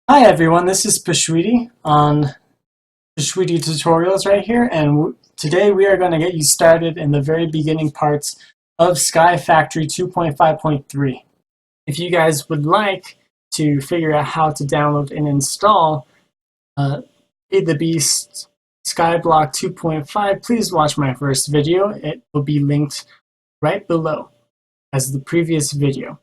Hi everyone, this is Pashwiti on Pashwiti Tutorials right here, and today we are going to get you started in the very beginning parts of Sky Factory 2.5.3. If you guys would like to figure out how to download and install Feed the Beast Skyblock 2.5, please watch my first video. It will be linked right below as the previous video.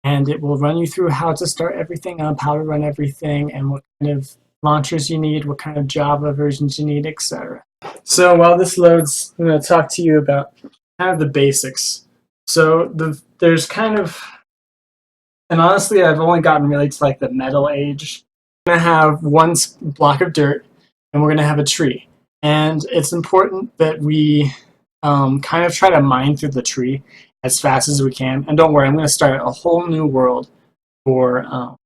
And it will run you through how to start everything up, how to run everything, and what kind of launchers you need, what kind of Java versions you need, etc. So while this loads, I'm going to talk to you about kind of the basics. So there's kind of, and honestly, I've only gotten really to like the metal age. We're going to have one block of dirt, and we're going to have a tree. And it's important that we kind of try to mine through the tree as fast as we can. And don't worry, I'm going to start a whole new world for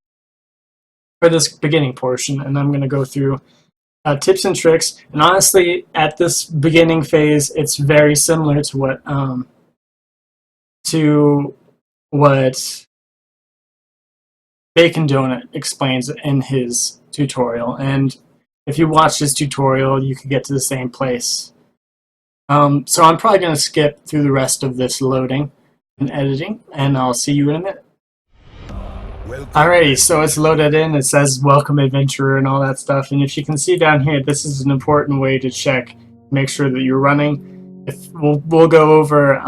this beginning portion, and I'm going to go through tips and tricks. And honestly, at this beginning phase, it's very similar to what Bacon Donut explains in his tutorial. And if you watch his tutorial, you could get to the same place. So I'm probably going to skip through the rest of this loading and editing, and I'll see you in a minute. Alrighty, so it's loaded in. It says welcome adventurer and all that stuff, and if you can see down here, this is an important way to check, make sure that you're running. We'll go over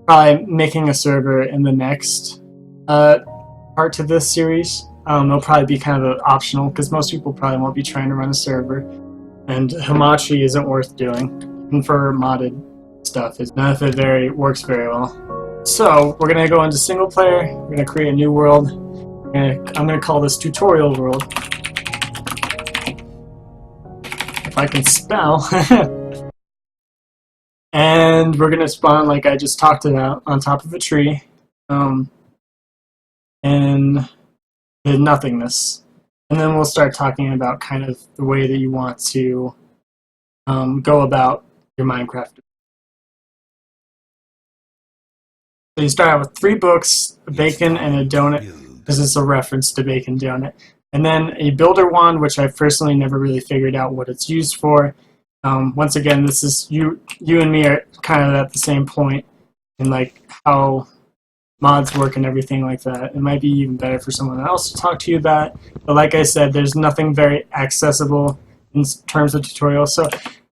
probably making a server in the next part to this series. It'll probably be kind of optional because most people probably won't be trying to run a server, and Hamachi isn't worth doing. And for modded stuff, none of it works very well. So we're gonna go into single player. We're gonna create a new world. I'm gonna call this tutorial world. If I can spell. And we're gonna spawn, like I just talked about, on top of a tree, in the nothingness. And then we'll start talking about kind of the way that you want to go about your Minecraft. So you start out with 3 books, a bacon and a donut. This is a reference to Bacon Donut. And then a builder wand, which I personally never really figured out what it's used for. Once again, this is you and me are kind of at the same point in like how mods work and everything like that. It might be even better for someone else to talk to you about. But like I said, there's nothing very accessible in terms of tutorials. So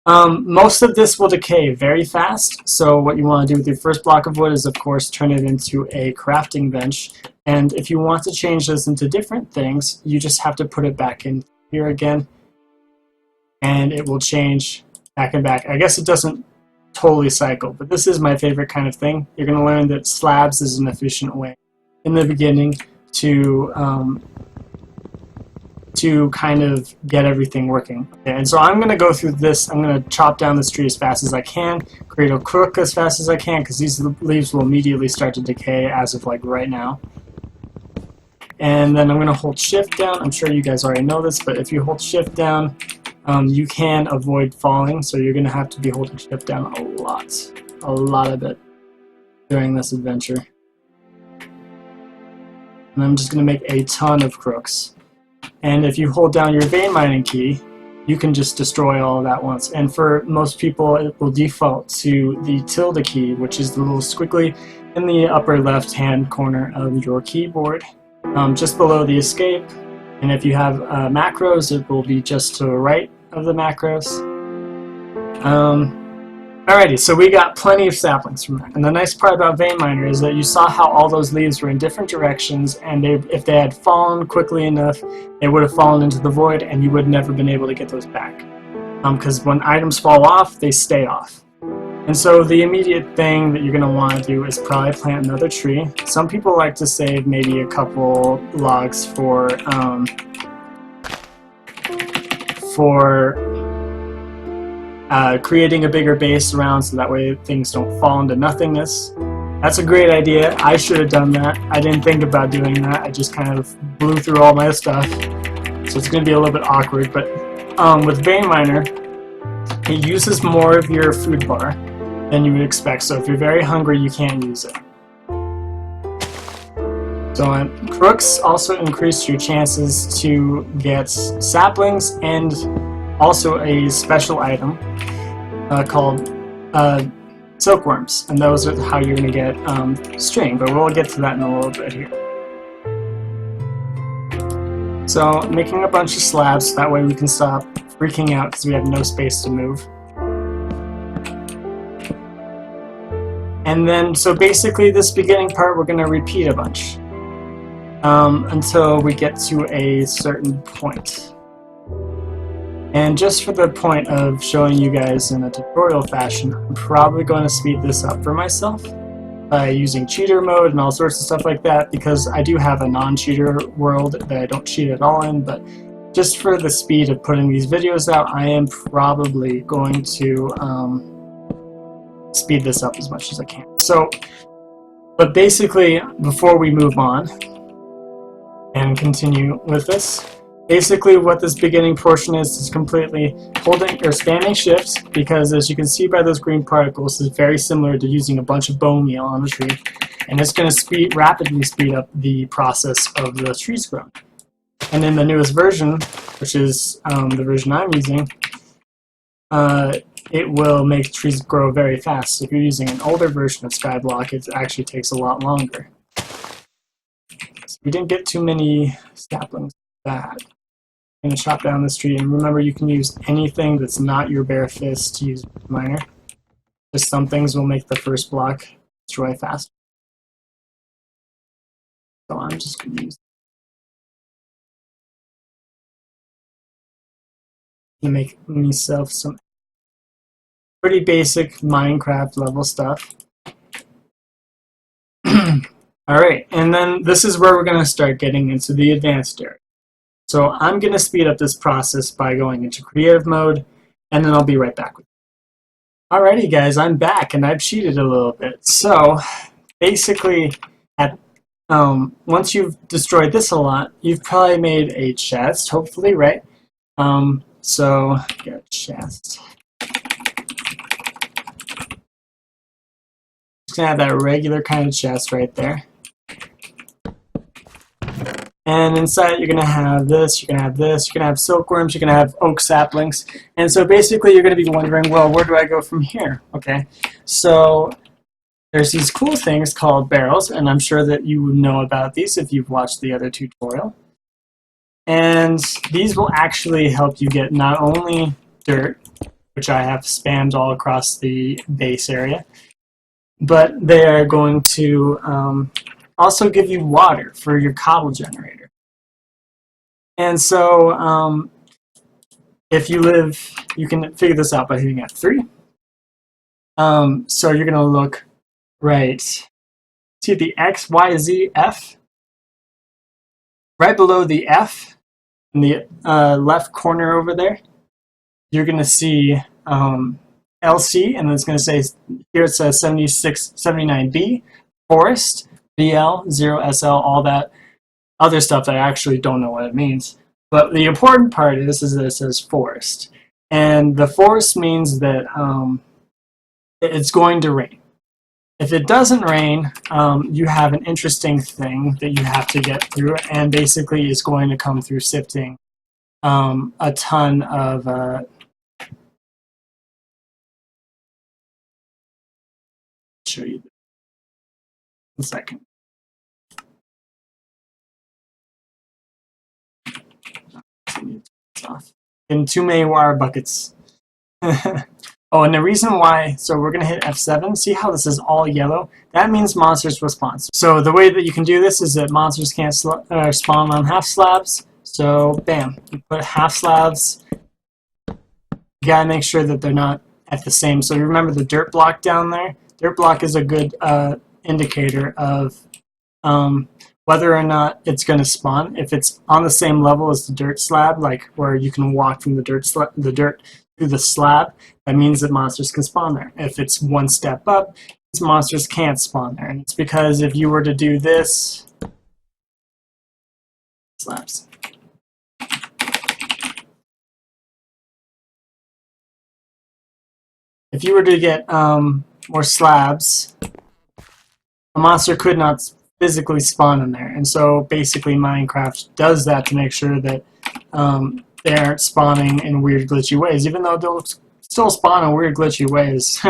most of this will decay very fast, so what you want to do with your first block of wood is, of course, turn it into a crafting bench. And if you want to change this into different things, you just have to put it back in here again, and it will change back and back. I guess it doesn't totally cycle, but this is my favorite kind of thing. You're going to learn that slabs is an efficient way in the beginning to kind of get everything working. Okay, and so I'm going to go through this. I'm going to chop down this tree as fast as I can, create a crook as fast as I can, because these leaves will immediately start to decay as of like right now. And then I'm going to hold shift down. I'm sure you guys already know this, but if you hold shift down, you can avoid falling, so you're going to have to be holding shift down a lot of it during this adventure. And I'm just going to make a ton of crooks. And if you hold down your vein mining key, you can just destroy all of that once. And for most people, it will default to the tilde key, which is the little squiggly in the upper left-hand corner of your keyboard, just below the escape. And if you have macros, it will be just to the right of the macros. Alrighty, so we got plenty of saplings from that. And the nice part about Vein Miner is that you saw how all those leaves were in different directions, and if they had fallen quickly enough, they would have fallen into the void, and you would never been able to get those back. Because when items fall off, they stay off. And so the immediate thing that you're going to want to do is probably plant another tree. Some people like to save maybe a couple logs for creating a bigger base around, so that way things don't fall into nothingness. That's a great idea. I should have done that. I didn't think about doing that. I just kind of blew through all my stuff. So it's going to be a little bit awkward. But with Vein Miner, it uses more of your food bar than you would expect. So if you're very hungry, you can't use it. So crooks also increase your chances to get saplings and also a special item called silkworms, and those are how you're going to get string, but we'll get to that in a little bit here. So making a bunch of slabs, so that way we can stop freaking out because we have no space to move. And then, so basically this beginning part we're going to repeat a bunch until we get to a certain point. And just for the point of showing you guys in a tutorial fashion, I'm probably going to speed this up for myself by using cheater mode and all sorts of stuff like that, because I do have a non-cheater world that I don't cheat at all in, but just for the speed of putting these videos out, I am probably going to speed this up as much as I can. So, but basically, before we move on and continue with this, basically what this beginning portion is completely holding or spamming shift, because as you can see by those green particles, it's very similar to using a bunch of bone meal on the tree, and it's going to rapidly speed up the process of the trees growing. And in the newest version, which is the version I'm using, it will make trees grow very fast. If you're using an older version of Skyblock, it actually takes a lot longer. So we didn't get too many saplings with that. I'm going to chop down this tree, and remember you can use anything that's not your bare fist to use miner. Just some things will make the first block destroy faster. So I'm just going to use to make myself some pretty basic Minecraft level stuff. Alright, and then this is where we're going to start getting into the advanced area. So I'm going to speed up this process by going into creative mode, and then I'll be right back with you. Alrighty guys, I'm back, and I've cheated a little bit. So basically, once you've destroyed this a lot, you've probably made a chest, hopefully, right? So get a chest. Just gonna have that regular kind of chest right there. And inside you're gonna have this, you're gonna have this, you're gonna have silkworms, you're gonna have oak saplings. And so basically you're gonna be wondering, well, where do I go from here? Okay, so there's these cool things called barrels, and I'm sure that you know about these if you've watched the other tutorial. And these will actually help you get not only dirt, which I have spammed all across the base area, but they are going to also give you water for your cobble generator. And so if you live, you can figure this out by hitting F3. So you're going to look right, see the X, Y, Z, F. Right below the F, in the left corner over there, you're going to see LC, and it's going to say, here it says 7679B, forest, BL, 0SL, all that other stuff that I actually don't know what it means. But the important part is that it says forest. And the forest means that it's going to rain. If it doesn't rain, you have an interesting thing that you have to get through, and basically it's going to come through sifting a ton of show you in a second. In too many water buckets. Oh, and the reason why, so we're going to hit F7. See how this is all yellow? That means monsters will spawn. So the way that you can do this is that monsters can't spawn on half slabs. So, bam, you put half slabs. You got to make sure that they're not at the same. So remember the dirt block down there? Dirt block is a good indicator of whether or not it's going to spawn. If it's on the same level as the dirt slab, like where you can walk from the dirt through the slab, that means that monsters can spawn there. If it's one step up, monsters can't spawn there. And it's because if you were to do this, slabs. If you were to get more slabs, a monster could not physically spawn in there. And so basically Minecraft does that to make sure that they aren't spawning in weird glitchy ways, even though they'll still spawn in weird glitchy ways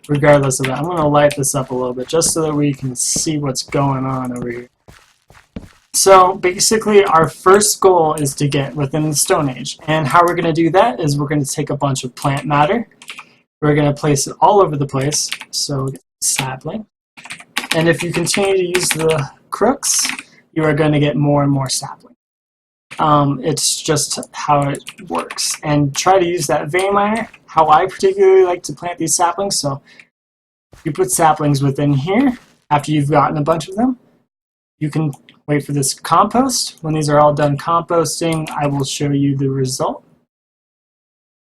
regardless of that. I'm going to light this up a little bit just so that we can see what's going on over here. So basically our first goal is to get within the Stone Age, and how we're going to do that is we're going to take a bunch of plant matter, we're going to place it all over the place, so sapling, and if you continue to use the crooks, you are going to get more and more sapling. It's just how it works, and try to use that vein miner. How I particularly like to plant these saplings, so you put saplings within here. After you've gotten a bunch of them, you can wait for this compost. When these are all done composting, I will show you the result.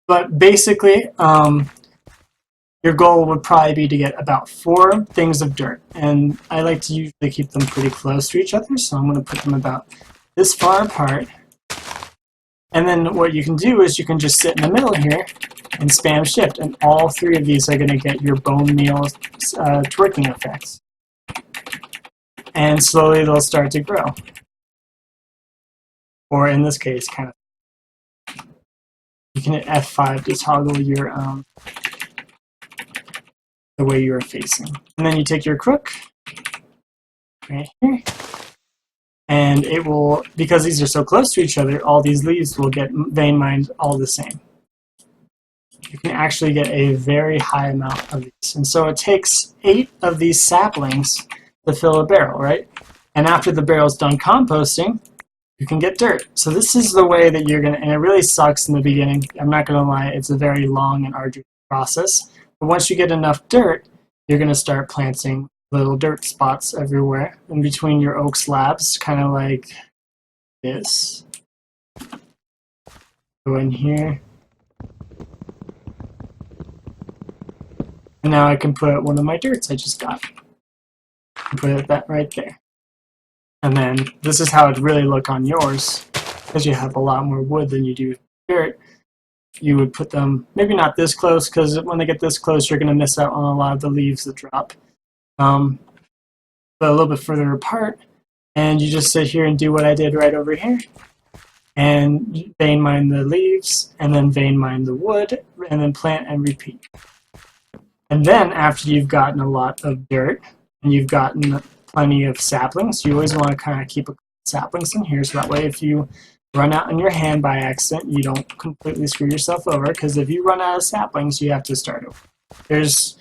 But basically, your goal would probably be to get about 4 things of dirt, and I like to usually keep them pretty close to each other, so I'm going to put them about this far apart. And then what you can do is you can just sit in the middle here and spam shift, and all 3 of these are going to get your bone meal twerking effects. And slowly they'll start to grow. Or in this case, kind of. You can hit F5 to toggle your the way you are facing. And then you take your crook right here, and it will, because these are so close to each other, all these leaves will get vein mined all the same. You can actually get a very high amount of these. And so it takes 8 of these saplings to fill a barrel, right? And after the barrel's done composting, you can get dirt. So this is the way that you're gonna, and it really sucks in the beginning, I'm not gonna lie, it's a very long and arduous process. But once you get enough dirt, you're gonna start planting little dirt spots everywhere in between your oak slabs, kind of like this. Go in here. And now I can put one of my dirts I just got. Put that right there. And then this is how it really look on yours, because you have a lot more wood than you do dirt. You would put them maybe not this close, because when they get this close you're going to miss out on a lot of the leaves that drop. But a little bit further apart, and you just sit here and do what I did right over here, and vein mine the leaves, and then vein mine the wood, and then plant and repeat. And then after you've gotten a lot of dirt and you've gotten plenty of saplings, you always want to kind of keep saplings in here, so that way if you run out in your hand by accident, you don't completely screw yourself over, because if you run out of saplings, you have to start over. There's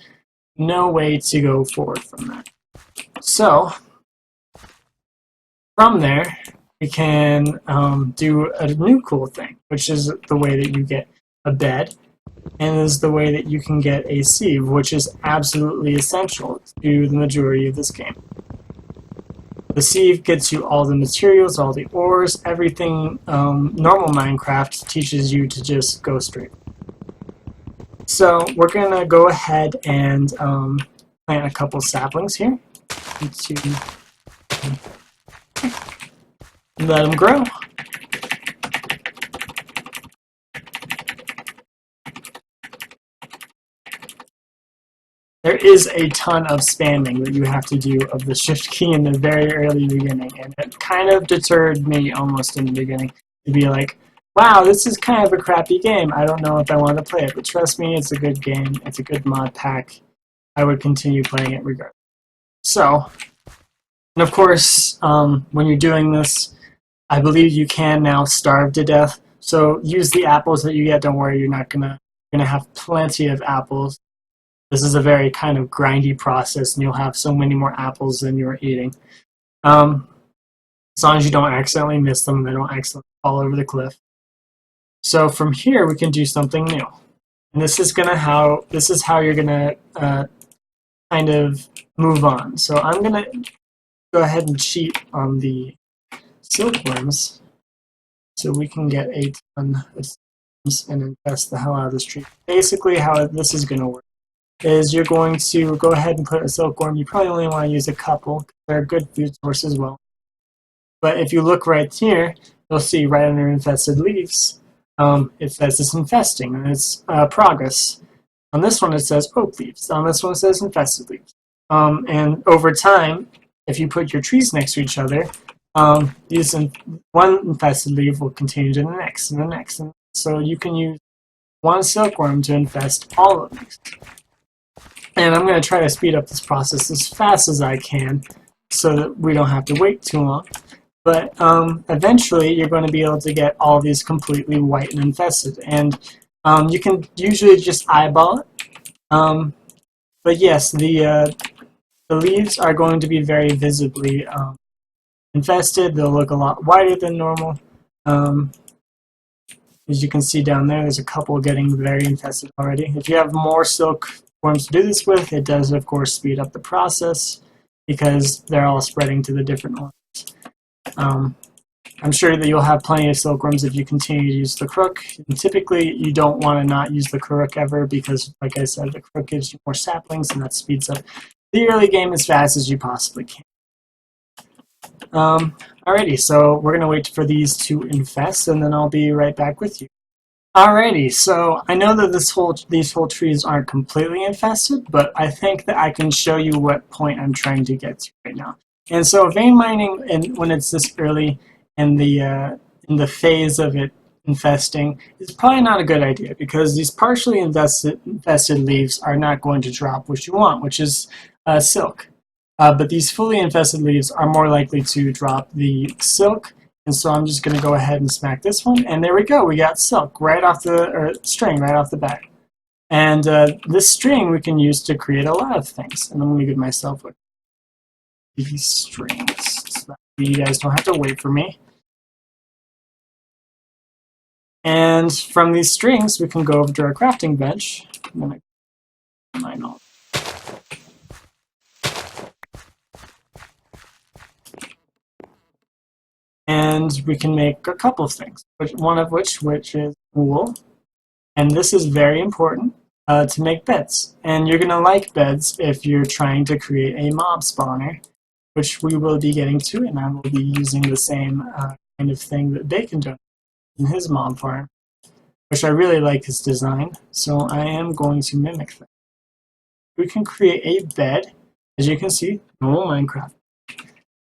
no way to go forward from that. So from there, we can do a new cool thing, which is the way that you get a bed, and is the way that you can get a sieve, which is absolutely essential to the majority of this game. The sieve gets you all the materials, all the ores, everything normal Minecraft teaches you to just go straight. So we're going to go ahead and plant a couple saplings here. Let them grow. There is a ton of spamming that you have to do of the shift key in the very early beginning, and it kind of deterred me almost in the beginning to be like, wow, this is kind of a crappy game. I don't know if I want to play it, but trust me, it's a good game. It's a good mod pack. I would continue playing it regardless. So, and of course, when you're doing this, I believe you can now starve to death. So use the apples that you get. Don't worry, you're gonna have plenty of apples. This is a very kind of grindy process, and you'll have so many more apples than you're eating. As long as you don't accidentally miss them, they don't accidentally fall over the cliff. So from here, we can do something new, and this is how you're gonna kind of move on. So I'm gonna go ahead and cheat on the silkworms, so we can get a ton of silkworms and infest the hell out of this tree. Basically, how this is gonna work is you're going to go ahead and put a silkworm. You probably only want to use a couple. They're a good food source as well. But if you look right here, you'll see right under infested leaves, it says it's infesting, and it's progress. On this one it says oak leaves. On this one it says infested leaves. And over time, if you put your trees next to each other, one infested leaf will continue to the next and the next. And so you can use one silkworm to infest all of these. And I'm going to try to speed up this process as fast as I can so that we don't have to wait too long. But eventually you're going to be able to get all these completely white and infested. And you can usually just eyeball it. But yes, the leaves are going to be very visibly infested. They'll look a lot whiter than normal. As you can see down there, there's a couple getting very infested already. If you have more silkworms to do this with, it does, of course, speed up the process because they're all spreading to the different ones. I'm sure that you'll have plenty of silkworms if you continue to use the crook. And typically, you don't want to not use the crook ever because, like I said, the crook gives you more saplings and that speeds up the early game as fast as you possibly can. Alrighty, so we're going to wait for these to infest, and then I'll be right back with you. Alrighty, so I know that these whole trees aren't completely infested, but I think that I can show you what point I'm trying to get to right now. And so vein mining, and when it's this early in the phase of it infesting, is probably not a good idea because these partially infested leaves are not going to drop what you want, which is silk. But these fully infested leaves are more likely to drop the silk, and so I'm just going to go ahead and smack this one, and there we go. We got silk right off string right off the bat. And this string we can use to create a lot of things. And I'm going to give myself these strings so that you guys don't have to wait for me. And from these strings, we can go over to our crafting bench. I'm going to mine all. And we can make a couple of things, one of which is wool. And this is very important to make beds. And you're going to like beds if you're trying to create a mob spawner, which we will be getting to, and I will be using the same kind of thing that Bacon does in his mob farm, which I really like his design, so I am going to mimic that. We can create a bed, as you can see, normal Minecraft.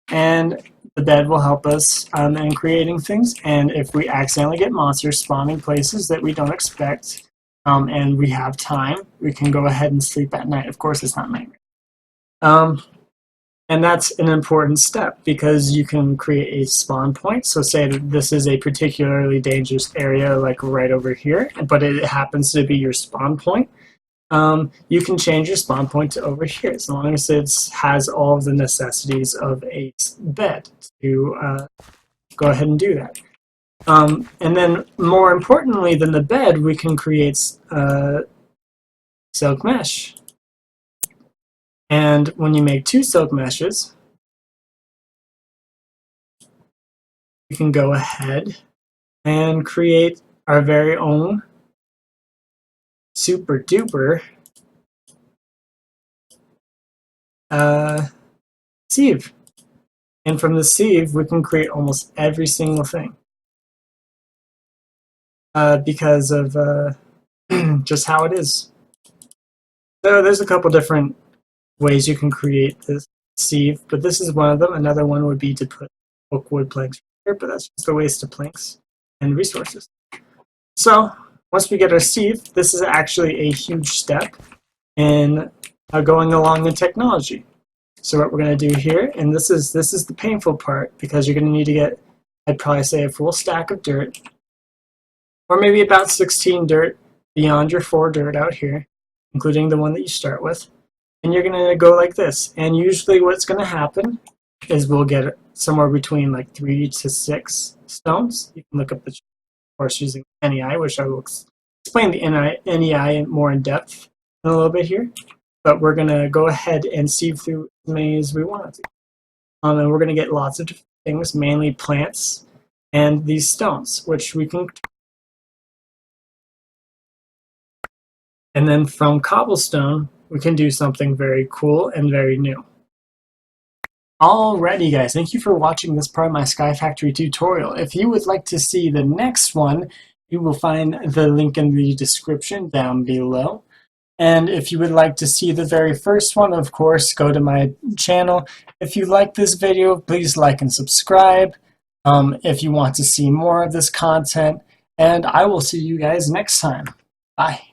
And the bed will help us in creating things, and if we accidentally get monsters spawning places that we don't expect, and we have time, we can go ahead and sleep at night. Of course, it's not night. And that's an important step because you can create a spawn point. So say that this is a particularly dangerous area, like right over here, but it happens to be your spawn point. You can change your spawn point to over here as long as it has all of the necessities of a bed to go ahead and do that. And then more importantly than the bed, we can create silk mesh. And when you make 2 silk meshes, we can go ahead and create our very own super duper sieve. And from the sieve, we can create almost every single thing because of just how it is. So there's a couple different ways you can create this sieve, but this is one of them. Another one would be to put oak wood planks here, but that's just a waste of planks and resources. So once we get our sieve, this is actually a huge step in going along in technology. So what we're going to do here, and this is the painful part because you're going to need to get, I'd probably say, a full stack of dirt, or maybe about 16 dirt beyond your 4 dirt out here, including the one that you start with. And you're going to go like this. And usually what's going to happen is we'll get somewhere between like 3 to 6 stones. You can look up the, of course, using NEI, which I will explain the NEI more in depth in a little bit here. But we're going to go ahead and sieve through as many as we want to. And we're going to get lots of different things, mainly plants and these stones, which we can. And then from cobblestone, we can do something very cool and very new. Alrighty guys, thank you for watching this part of my Sky Factory tutorial. If you would like to see the next one, you will find the link in the description down below. And if you would like to see the very first one, of course, go to my channel. If you like this video, please like and subscribe if you want to see more of this content. And I will see you guys next time. Bye.